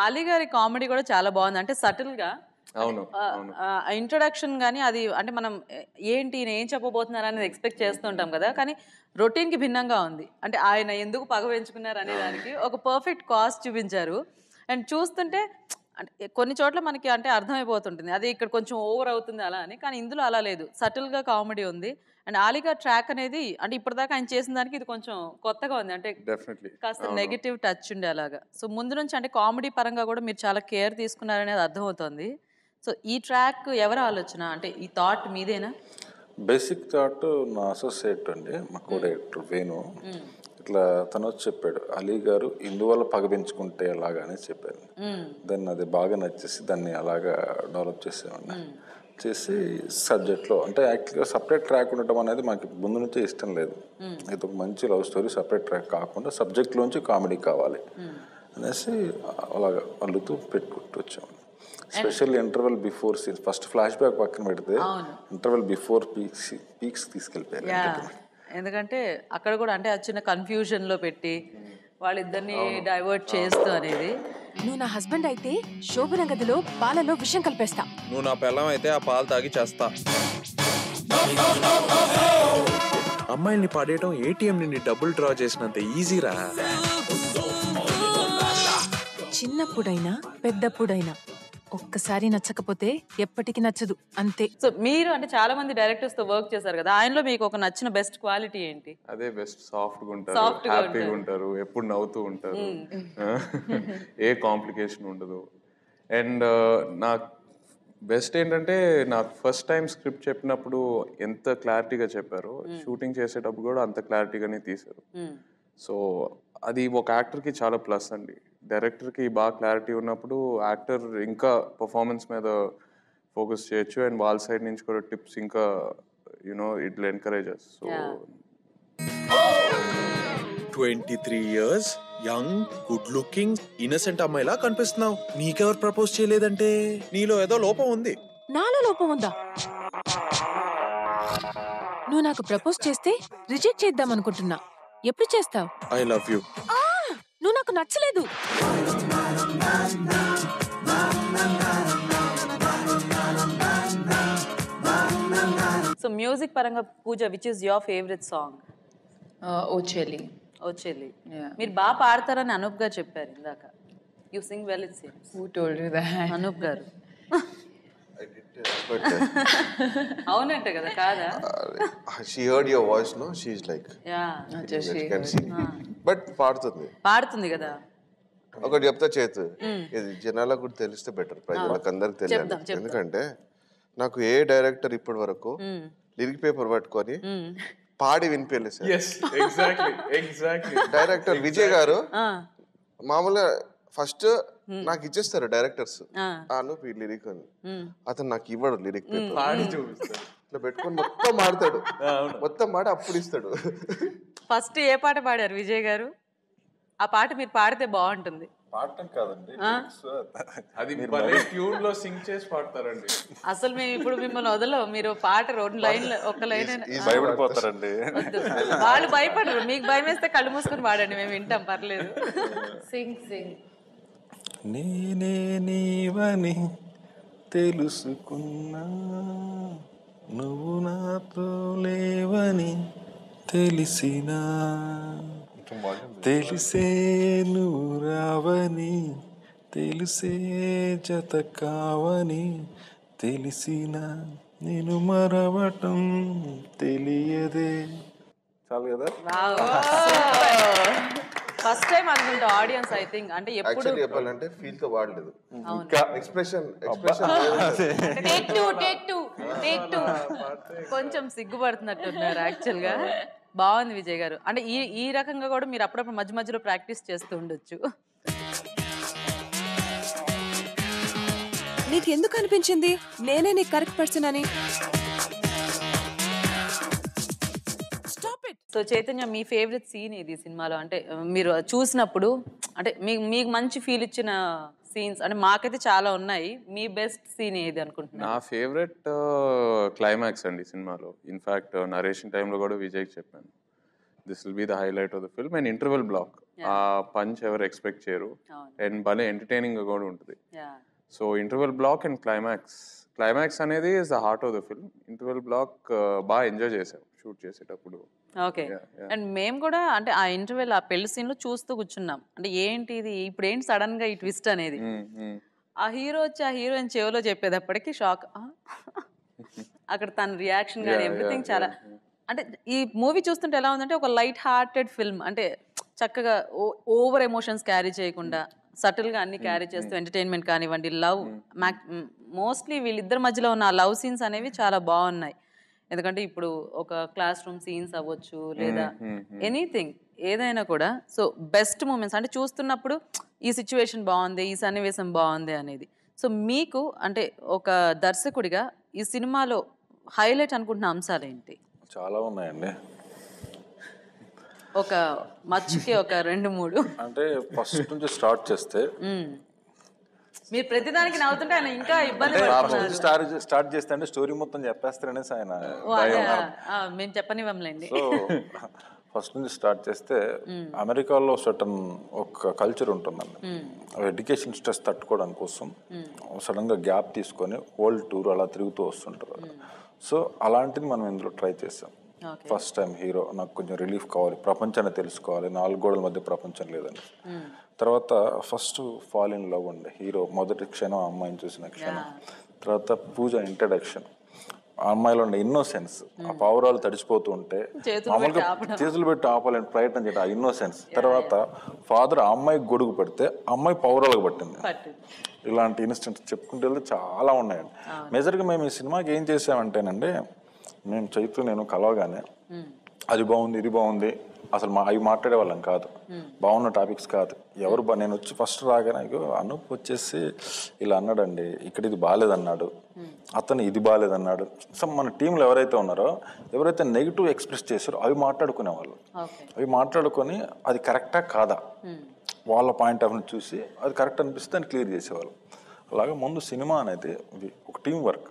ఆలీ గారి కామెడీ కూడా చాలా బాగుంది. అంటే సటిల్‌గా అవును. ఇంట్రొడక్షన్ గాని అది అంటే మనం ఏంటి ఈయన ఏం చెప్పబోతున్నారు అనేది ఎక్స్పెక్ట్ చేస్తూ ఉంటాం కదా, కానీ రొటీన్‌కి భిన్నంగా ఉంది. అంటే ఆయన ఎందుకు పగ పెంచుకున్నారు అనే దానికి ఒక పర్ఫెక్ట్ కాస్ట్ చూపించారు. అండ్ చూస్తుంటే అంటే కొన్ని చోట్ల మనకి అంటే అర్థమైపోతుంటుంది అది ఇక్కడ కొంచెం ఓవర్ అవుతుంది అలా అని, కానీ ఇందులో అలా లేదు. సటిల్‌గా కామెడీ ఉంది. అండ్ ఆలీ గారి ట్రాక్ అనేది అంటే ఇప్పటిదాకా ఆయన చేసిన దానికి ఇది కొంచెం కొత్తగా ఉంది. అంటే డెఫినెట్లీ కాస్త నెగెటివ్ టచ్ ఉండే అలాగా. సో ముందు నుంచి అంటే కామెడీ పరంగా కూడా మీరు చాలా కేర్ తీసుకున్నారనేది అర్థమవుతోంది. సో ఈ ట్రాక్ ఎవరి ఆలోచన, అంటే ఈ థాట్ మీదేనా? బేసిక్ థాట్ నా అసోసియేట్ అండి, మా కో డైరెక్టర్ వేణు. ఇట్లా తను వచ్చి చెప్పాడు, అలీ గారు ఇందువల్ల పగ పెంచుకుంటే అలాగా అని చెప్పారు. దాన్ని అది బాగా నచ్చేసి దాన్ని అలాగా డెవలప్ చేసామండి. చేసి సబ్జెక్ట్లో అంటే యాక్చువల్గా సపరేట్ ట్రాక్ ఉండటం అనేది మాకు ముందు నుంచే ఇష్టం లేదు. ఇది ఒక మంచి లవ్ స్టోరీ, సపరేట్ ట్రాక్ కాకుండా సబ్జెక్ట్లోంచి కామెడీ కావాలి అనేసి అలాగా అల్లుతూ పెట్టుకుంటూ వచ్చాము. Specially interval before scenes, first flash back పక్కన పెడితే ఇంటర్వెల్ బిఫోర్ పీక్స్ తీసుకెళ్ళిపోయారు. ఎందుకంటే అక్కడ కూడా అంటే ఆ చిన్న కన్ఫ్యూజన్ లో పెట్టి వాళ్ళిద్దరిని డైవర్ట్ చేస్తూ అనేది. నువ్వు నా హస్బెండ్ అయితే శోభన గదిలో పాలలో విషం కలిపేస్తా. నువ్వు నా పిల్లం అయితే ఆ పాలు తాగి చేస్తా. అమ్మాయిల్ని పడేయటం ఏటీఎం నుండి డబ్బులు డ్రా చేసినంత ఈజీరా. చిన్నప్పుడైనా పెద్దప్పుడైనా ఒక్కసారి నచ్చకపోతే ఎప్పటికీ నచ్చదు, అంతే. సో మీరు అంటే చాలా మంది డైరెక్టర్స్ తో వర్క్ చేశారు కదా, ఆయనలో మీకు ఒక నచ్చిన బెస్ట్ క్వాలిటీ ఏంటి? అదే బెస్ట్, సాఫ్ట్గా ఉంటారు, హ్యాపీగా ఉంటారు, ఎప్పుడు నవ్వుతూ ఉంటారు, ఏ కాంప్లికేషన్ ఉండదు. అండ్ నాకు బెస్ట్ ఏంటంటే నాకు ఫస్ట్ టైం స్క్రిప్ట్ చెప్పినప్పుడు ఎంత క్లారిటీగా చెప్పారో, షూటింగ్ చేసేటప్పుడు కూడా అంత క్లారిటీగానే తీశారు. సో అది ఒక యాక్టర్కి చాలా ప్లస్ అండి. డైరెక్టర్కి బాగా క్లారిటీ ఉన్నప్పుడు యాక్టర్ ఇంకా పర్ఫార్మెన్స్ మీద ఫోకస్ చేయొచ్చు. అండ్ వాళ్ళ సైడ్ నుంచి కూడా టిప్స్ ఇంకా you know it will encourage us. So 23 years, young, good looking, innocent అమ్మాయిలా కనిపిస్తున్నావు. నీకెవరు ప్రపోజ్ చేయలేదంటే నీలో ఏదో లోపం ఉంది. నాలో లోపం ఉందా? నువ్వు నాకు ప్రపోజ్ చేస్తే రిజెక్ట్ చేద్దాం అనుకుంటున్నా. ఎప్పుడు చేస్తావు? I love you. నువ్వు నాకు నచ్చలేదు. సో మ్యూజిక్ పరంగా Pooja, which is your favourite song? ఓ చెల్లి. ఓ చెల్లి. మీరు బాగా పాడతారని అనూప్ గారు చెప్పారు ఇందాక. You sing well it seems. Who told you that? Anoop గారు. అవునంట కదా, కాదా? She heard your voice, no? She's like, She can sing. But పాడుతుంది కదా. ఒకటి చెప్తా చేతు, ఇది జనాలకు కూడా తెలిస్తే బెటర్, ప్రజలకు అందరికి తెలియాలి. ఎందుకంటే నాకు ఏ డైరెక్టర్ ఇప్పటి వరకు లిరిక్ పేపర్ పట్టుకొని పాడి వినిపించలేదు సార్. డైరెక్టర్ విజయ్ గారు మామూలుగా ఫస్ట్ నాకు ఇచ్చేస్తారు డైరెక్టర్స్, నువ్వు లిరిక్ అని. అతను నాకు ఇవ్వడు లిరిక్ పేపర్, ఇట్లా పెట్టుకొని మొత్తం మాడతాడు, మొత్తం మాడి అప్పుడు ఇస్తాడు. ఫస్ట్ ఏ పాట పాడారు విజయ్ గారు? ఆ పాట మీరు పాడితే బాగుంటుంది. పాడటం కాదండి, అది ట్యూన్ లో సింగ్ చేసి పాడతారండి. అసలు మేము ఇప్పుడు మిమ్మల్ని వదలం, మీరు పాట 2 లైన్లు, 1 లైన్ భయపడిపోతారండి. వాళ్ళు భయపడరు, మీకు భయం వేస్తే కళ్ళు మూసుకొని పాడండి, మేము వింటాం, పర్లేదు. Sing. నేనే నీవని తెలుసుకున్నా, నువ్వు నాతో లేవని తెలిసినా, తెలిసే నువ్వు రావని, తెలిసే జత కావని తెలిసినా, నేను మరవటం తెలియదే. చాలు కదా. ఫస్ట్ టైం అనుకుంటా ఆడియన్స్, ఐ థింక్. అంటే ఎప్పుడు చెప్పాలంటే ఫీల్ తో వాడలేదు, ఎక్స్ప్రెషన్ టేక్ టూ కొంచెం సిగ్గుపడుతున్నట్టున్నారు యాక్చువల్ గా. బాగుంది విజయ్ గారు. అంటే ఈ రకంగా కూడా మీరు అప్పుడప్పుడు మధ్య మధ్యలో ప్రాక్టీస్ చేస్తూ ఉండొచ్చు. నీకు ఎందుకు అనిపించింది నేనే నీ కరెక్ట్ పర్సన్ అని? సో చైతన్య, మీ ఫేవరెట్ సీన్ ఏది సినిమాలో? అంటే మీరు చూసినప్పుడు అంటే మీకు మంచి ఫీల్ ఇచ్చిన సీన్స్ అంటే మాకైతే చాలా ఉన్నాయి. మీ బెస్ట్ సీన్ ఏది అనుకుంటున్నారు? నా ఫేవరెట్ క్లైమాక్స్ అండి సినిమాలో. ఇన్ఫాక్ట్ నరేషన్ టైంలో కూడా విజయ్కి చెప్పాను, this will be the highlight of the film. And interval block ఆ పంచ్ ఎవరు ఎక్స్పెక్ట్ చేయరు అండ్ భలే ఎంటర్టైనింగ్ కూడా ఉంటుంది. So interval block and climax అనేది is the heart of the film. Interval block బాగా ఎంజాయ్ చేసాం షూట్ చేసేటప్పుడు. ఓకే. అండ్ మేము కూడా అంటే ఆ ఇంటర్వెల్ ఆ పెళ్లి సీన్ లో చూస్తూ కూర్చున్నాం. అంటే ఏంటి ఇది ఇప్పుడు ఏంటి సడన్ గా ఈ ట్విస్ట్ అనేది. ఆ హీరో వచ్చి ఆ హీరోయిన్ చెవిలో చెప్పేటప్పటికి షాక్. అక్కడ తన రియాక్షన్ కానీ ఎవ్రీథింగ్ చాలా అంటే ఈ మూవీ చూస్తుంటే ఎలా ఉందంటే ఒక లైట్ హార్టెడ్ ఫిల్మ్. అంటే చక్కగా ఓవర్ ఎమోషన్స్ క్యారీ చేయకుండా సటిల్ గా అన్ని క్యారీ చేస్తూ ఎంటర్టైన్మెంట్ కానివ్వండి, లవ్ మోస్ట్లీ వీళ్ళిద్దరి మధ్యలో ఉన్న లవ్ సీన్స్ అనేవి చాలా బాగున్నాయి. ఎందుకంటే ఇప్పుడు ఒక క్లాస్ రూమ్ సీన్స్ అవ్వచ్చు లేదా ఎనీథింగ్ ఏదైనా కూడా. సో బెస్ట్ మూమెంట్స్ అంటే చూస్తున్నప్పుడు ఈ సిచ్యువేషన్ బాగుంది, ఈ సన్నివేశం బాగుంది అనేది. సో మీకు అంటే ఒక దర్శకుడిగా ఈ సినిమాలో హైలైట్ అనుకుంటున్న అంశాలు ఏంటి? చాలా ఉన్నాయండి. ఒక మచ్చుకి ఒక 2-3 అంటే ఫస్ట్ నుంచి స్టార్ట్ చేస్తే మీరు ప్రతిదానికి నవ్వుతుంటే ఆయన ఇంకా ఇబ్బంది స్టార్ట్ చేస్తే అంటే స్టోరీ మొత్తం చెప్పేస్తారనేసి ఆయన మేము చెప్పనివ్వంలేండి. సో ఫస్ట్ నుంచి స్టార్ట్ చేస్తే అమెరికాలో సడన్ ఒక కల్చర్ ఉంటుందండి. ఎడ్యుకేషన్ స్ట్రెస్ తట్టుకోవడం కోసం సడన్ గా గ్యాప్ తీసుకొని వరల్డ్ టూర్ అలా తిరుగుతూ వస్తుంటారు. సో అలాంటిది మనం ఇందులో ట్రై చేసాం. ఫస్ట్ టైం హీరో నాకు కొంచెం రిలీఫ్ కావాలి, ప్రపంచాన్ని తెలుసుకోవాలి, 4 గోడల మధ్య ప్రపంచం లేదని. తర్వాత ఫస్ట్ ఫాల్ ఇన్ లవ్ అండి హీరో, మొదటి క్షణం అమ్మాయిని చూసిన క్షణం. తర్వాత పూజ ఇంట్రడక్షన్, ఆ అమ్మాయిలో ఉండే ఇన్నోసెన్స్, ఆ పావురాలు తడిచిపోతూ ఉంటే మామూలుగా చేతులు పెట్టి ఆపాలని ప్రయత్నం చేయడం, ఆ ఇన్నోసెన్స్. తర్వాత ఫాదర్ ఆ అమ్మాయికి గొడుగు పెడితే అమ్మాయి పావురాలకు పట్టింది. ఇలాంటి ఇన్సిడెంట్స్ చెప్పుకుంటూ వెళ్తే చాలా ఉన్నాయండి. మేజర్గా మేము ఈ సినిమాకి ఏం చేసామంటేనండి, మేము చైతు నేను కలవగానే అది బాగుంది ఇది బాగుంది అసలు అవి మాట్లాడే వాళ్ళం కాదు, బాగున్న టాపిక్స్ కాదు. నేను వచ్చి ఫస్ట్ రాగానే అనూప్ వచ్చేసి ఇలా అన్నాడండి, ఇక్కడ ఇది బాగాలేదన్నాడు, అతను ఇది బాగాలేదన్నాడు. సో మన టీంలో ఎవరైతే ఉన్నారో ఎవరైతే నెగిటివ్ ఎక్స్ప్రెస్ చేశారో అవి మాట్లాడుకునేవాళ్ళు. అవి మాట్లాడుకొని అది కరెక్టా కాదా వాళ్ళ పాయింట్ ఆఫ్ వ్యూ చూసి అది కరెక్ట్ అనిపిస్తే దాన్ని క్లియర్ చేసేవాళ్ళు. అలాగే ముందు సినిమా అనేది ఒక టీం వర్క్.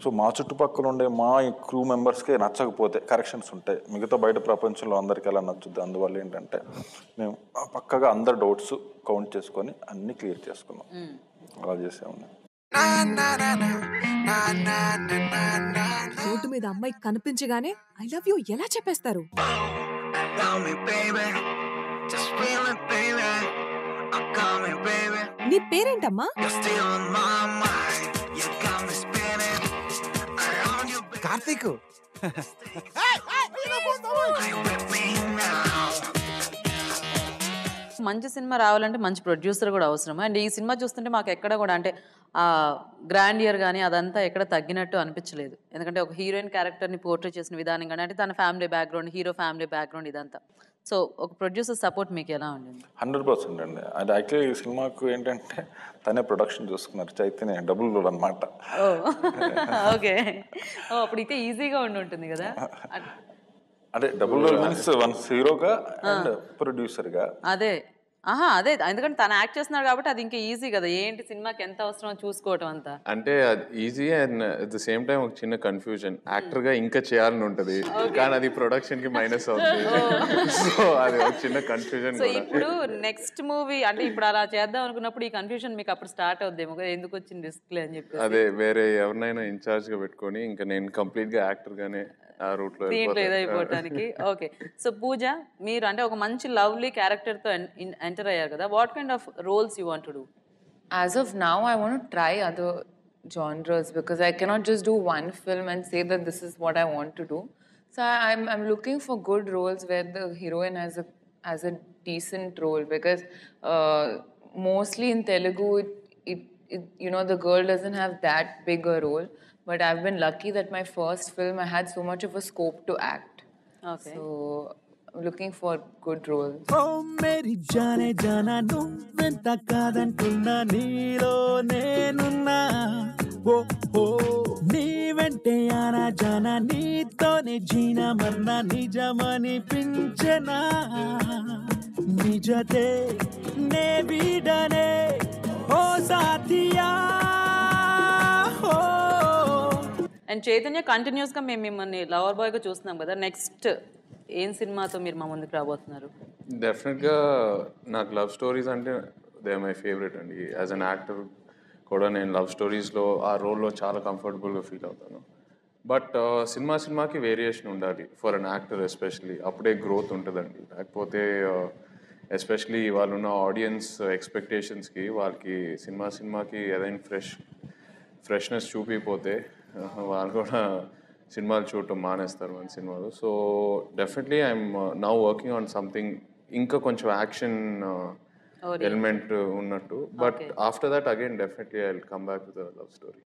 సో మా చుట్టుపక్కల ఉండే మా క్రూ మెంబర్స్కే నచ్చకపోతే కరెక్షన్స్ ఉంటాయి, మిగతా బయట ప్రపంచంలో అందరికీ ఎలా నచ్చుద్ది. అందువల్ల ఏంటంటే మేము పక్కగా అందరు డౌట్స్ కౌంట్ చేసుకొని అన్ని క్లియర్ చేసుకున్నాం. అలా చేసాము. రోడ్డు మీద అమ్మాయి కనిపించగానే ఐ లవ్ యూ ఎలా చెప్పేస్తారు? నీ పేరేంటమ్మా? కార్తీక్. మంచి సినిమా రావాలంటే మంచి ప్రొడ్యూసర్ కూడా అవసరం. అండ్ ఈ సినిమా చూస్తుంటే మాకు ఎక్కడ కూడా అంటే గ్రాండియర్ కానీ అదంతా ఎక్కడ తగ్గినట్టు అనిపించలేదు. ఎందుకంటే ఒక హీరోయిన్ క్యారెక్టర్ని పోర్ట్రే చేసిన విధానం కానీ అంటే తన family background, hero family background ఇదంతా. సో ఒక ప్రొడ్యూసర్ సపోర్ట్ మీకు ఎలా ఉండింది? 100% అండి. అది యాక్చువల్లీ ఈ సినిమాకు ఏంటంటే తనే ప్రొడక్షన్ చూసుకున్నారు, చైతన్య డబుల్ రోల్ అనమాట. ఓకే. అప్పుడు అయితే ఈజీగా ఉంటుంది కదా. అంటే డబుల్ రోల్ మీన్స్ వన్స్ హీరోగా అండ్ ప్రొడ్యూసర్గా. అదే అదే ఎందుకంటే తను యాక్ట్ చేస్తున్నాడు కాబట్టి అది ఇంకా ఈజీ కదా. ఏంటి సినిమాకి ఎంత అవసరం చూసుకోవటం అంతా అంటే అది easy. And at the same time ఒక చిన్న కన్ఫ్యూజన్, యాక్టర్ గా ఇంకా చేయాలని ఉంటది కానీ అది ప్రొడక్షన్ కి మైనస్ అవుతుంది. సో అది ఒక చిన్న కన్ఫ్యూజన్. సో ఇప్పుడు నెక్స్ట్ మూవీ అంటే ఇప్పుడు అలా చేద్దాం అనుకున్నప్పుడు ఈ కన్ఫ్యూజన్ మీకు అప్పుడు స్టార్ట్ అవుద్దేమో కదా, ఎందుకు వచ్చింది రిస్క్ అని చెప్పి. అదే వేరే ఎవరినైనా ఇన్ఛార్జ్ గా పెట్టుకొని ఇంకా నేను కంప్లీట్ గా యాక్టర్ గానే ఆ రూట్ లో ఇదైపోవటానికి. ఓకే. సో పూజ, మీరు అంటే ఒక మంచి లవ్లీ క్యారెక్టర్ తో ఎంటర్ అయ్యారు కదా, what kind of roles you want to do? As of now, I want to try other genres because I cannot just do one film and say that this is what I want to do. So I'm looking for good roles where the heroine has a decent role because mostly in Telugu it you know the girl doesn't have that big a role. But I've been lucky that my first film I had so much of a scope to act. Okay. So I'm looking for good roles. Oh meri jaane jana nuventa kadantunna neelo nenunna oh oh nee vente ana jana neetone jeena marna nijamani pinchena nijate ne vidane oh sathiya. And Chaitanya continuous గా మేము మిమ్మల్ని lover boy గా చూస్తున్నాం కదా, next ఏం సినిమాతో మీరు మా ముందుకు రాబోతున్నారు? డెఫినెట్గా నాకు లవ్ స్టోరీస్ అంటే దే మై ఫేవరెట్ అండి. యాజ్ అన్ యాక్టర్ కూడా నేను లవ్ స్టోరీస్లో ఆ రోల్లో చాలా కంఫర్టబుల్గా ఫీల్ అవుతాను. బట్ సినిమాకి వేరియేషన్ ఉండాలి ఫర్ అన్ యాక్టర్ ఎస్పెషలీ. అప్పుడే గ్రోత్ ఉంటుందండి. లేకపోతే ఎస్పెషలీ వాళ్ళున్న ఆడియన్స్ ఎక్స్పెక్టేషన్స్కి వాళ్ళకి సినిమాకి ఏదైనా ఫ్రెష్నెస్ చూపిపోతే వాళ్ళు కూడా సినిమాలు చూడటం మానేస్తారు మన సినిమాలు. So definitely I'm now working on something ఇంకా కొంచెం యాక్షన్ ఎలిమెంట్ ఉన్నట్టు. But after that again definitely I will come back to the love story.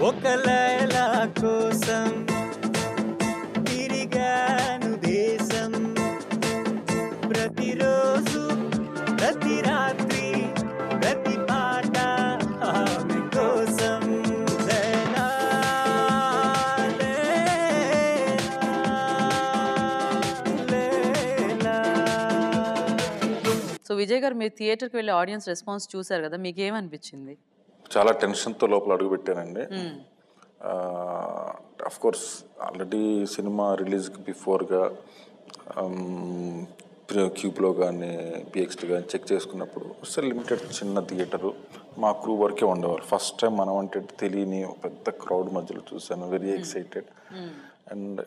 ఒక లైలా కోసం తిరిగాను దేశం, ప్రతిరోజు ప్రతి రాత్రి ప్రతి పాట ఆమె కోసం. సో విజయ్ గారు, మీరు థియేటర్కి వెళ్ళి ఆడియన్స్ రెస్పాన్స్ చూసారు కదా, మీకు ఏమనిపించింది? చాలా టెన్షన్తో లోపల అడుగుపెట్టానండి. అఫ్ కోర్స్ ఆల్రెడీ సినిమా రిలీజ్కి బిఫోర్గా క్యూబ్లో కానీ పిఎక్స్టీ కానీ చెక్ చేసుకున్నప్పుడు అసలు లిమిటెడ్ చిన్న థియేటరు, మా క్రూ వరకే ఉండేవాళ్ళు. ఫస్ట్ టైం మనం అంటే తెలియని పెద్ద క్రౌడ్ మధ్యలో చూశాను. Very excited. And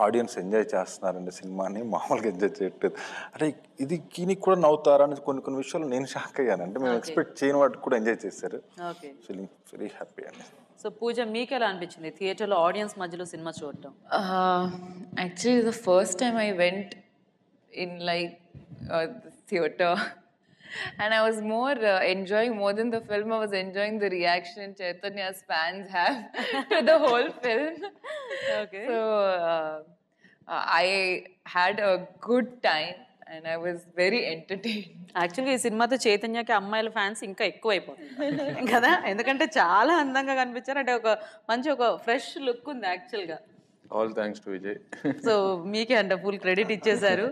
audience enjoy చేస్తున్నారండి సినిమాని, మామూలుగా ఎంజాయ్ చేయట్లేదు. అంటే ఇది దీనికి కూడా నవ్వుతారా అని కొన్ని విషయాలు నేను షాక్ అయ్యాను. అంటే మేము ఎక్స్పెక్ట్ చేయని వాటికి కూడా ఎంజాయ్ చేశారు. ఫీలింగ్ వెరీ హ్యాపీ అండి. సో పూజ, మీకు ఎలా అనిపించింది థియేటర్లో ఆడియన్స్ మధ్యలో సినిమా చూడటం? Actually, the first time I went in like the theater, and I was more enjoying more than the film. I was enjoying the reaction Chaitanya's fans have to the whole film. Okay. So I had a good time and I was very entertained. యాక్చువల్గా ఈ సినిమాతో చైతన్యకి అమ్మాయిల fans ఇంకా ఎక్కువైపోతుంది కదా, ఎందుకంటే చాలా అందంగా కనిపించారు. అంటే ఒక ఫ్రెష్ లుక్ ఉంది యాక్చువల్గా. All thanks to Vijay. So మీకే అంటే ఫుల్ క్రెడిట్ ఇచ్చేశారు.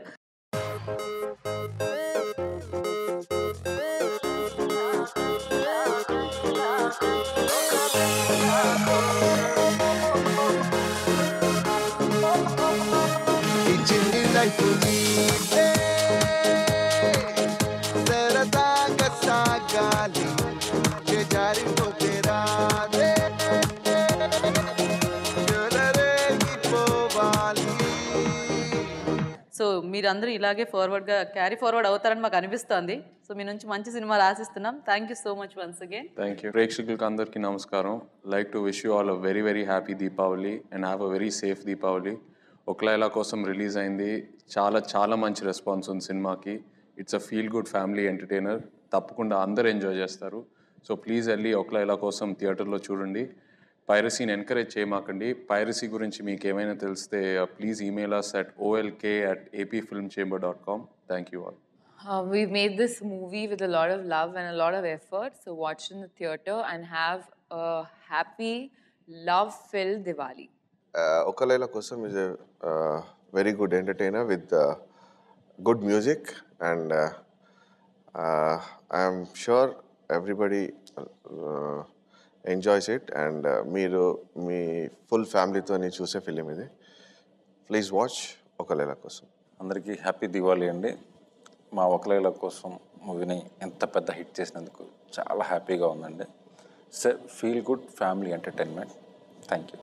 సో మీరందరూ ఇలాగే క్యారీ ఫార్వర్డ్ అవుతారని మాకు అనిపిస్తోంది. సో మీ నుంచి మంచి సినిమాలు ఆశిస్తున్నాం. Thank you so much once again. Thank you. ప్రేక్షకులకు అందరికీ నమస్కారం. Like to wish you all a very very happy Deepavali and have a very safe Deepavali. ఒక లైలా కోసం రిలీజ్ అయింది. చాలా మంచి రెస్పాన్స్ ఉంది సినిమాకి. It's a feel good family entertainer. తప్పకుండా అందరూ ఎంజాయ్ చేస్తారు. సో ప్లీజ్ వెళ్ళి ఒక లైలా కోసం థియేటర్లో చూడండి. పైరసీని ఎంకరేజ్ చేయమాకండి. పైరసీ గురించి మీకు ఏమైనా తెలిస్తే please email us at olk@apfilmchamber.com. Thank you all. We made this movie with a lot of love and a lot of effort. So watch in the theater and have a happy, love-filled Diwali. Oka Laila Kosam is a very good entertainer with good music, and I am sure everybody enjoys it, and మీరు మీ full ఫ్యామిలీతో చూసే film ఇది. Please watch ఒక లైలా కోసం. అందరికీ happy Diwali అండి. మా ఒక లైలా కోసం మూవీని ఎంత పెద్ద హిట్ చేసినందుకు చాలా హ్యాపీగా ఉందండి. Feel good family entertainment. Thank you.